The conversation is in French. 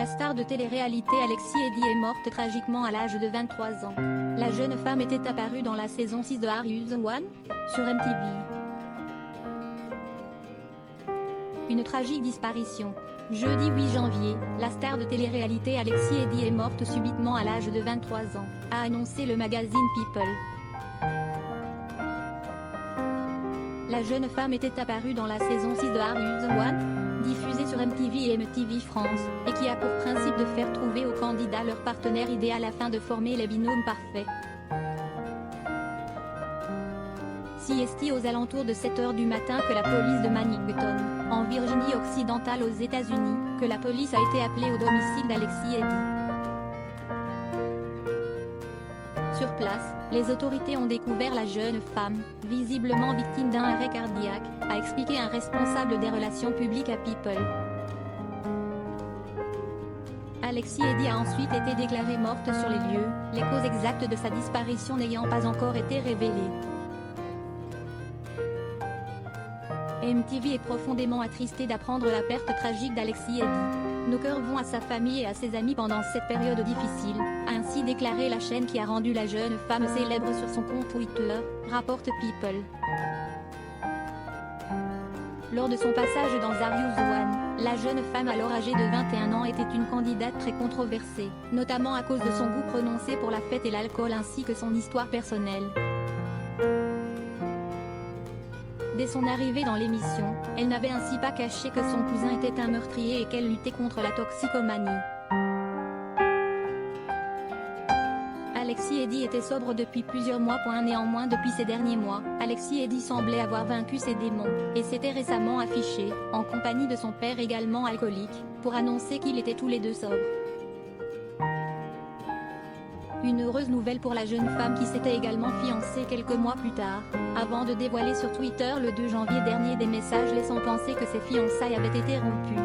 La star de télé-réalité Alexis Eddy est morte tragiquement à l'âge de 23 ans. La jeune femme était apparue dans la saison 6 de Are You the One sur MTV. Une tragique disparition. Jeudi 8 janvier, la star de télé-réalité Alexis Eddy est morte subitement à l'âge de 23 ans, a annoncé le magazine People. La jeune femme était apparue dans la saison 6 de Are You the One, diffusée sur MTV et MTV France, et qui a pour principe de faire trouver aux candidats leur partenaire idéal afin de former les binômes parfaits. CST aux alentours de 7 h du matin que la police de Manhattan, en Virginie-Occidentale aux États-Unis, que la police a été appelée au domicile d'Alexis Eddy. Sur place, les autorités ont découvert la jeune femme, visiblement victime d'un arrêt cardiaque, a expliqué un responsable des relations publiques à People. Alexis Eddy a ensuite été déclarée morte sur les lieux, les causes exactes de sa disparition n'ayant pas encore été révélées. MTV est profondément attristé d'apprendre la perte tragique d'Alexis Eddy. Nos cœurs vont à sa famille et à ses amis pendant cette période difficile, a ainsi déclaré la chaîne qui a rendu la jeune femme célèbre sur son compte Twitter, rapporte People. Lors de son passage dans Are You the One, la jeune femme alors âgée de 21 ans était une candidate très controversée, notamment à cause de son goût prononcé pour la fête et l'alcool ainsi que son histoire personnelle. Dès son arrivée dans l'émission, elle n'avait ainsi pas caché que son cousin était un meurtrier et qu'elle luttait contre la toxicomanie. Alexis Eddy était sobre depuis plusieurs mois. Néanmoins depuis ces derniers mois, Alexis Eddy semblait avoir vaincu ses démons, et s'était récemment affiché, en compagnie de son père également alcoolique, pour annoncer qu'ils étaient tous les deux sobres. Une heureuse nouvelle pour la jeune femme qui s'était également fiancée quelques mois plus tard, avant de dévoiler sur Twitter le 2 janvier dernier des messages laissant penser que ses fiançailles avaient été rompues.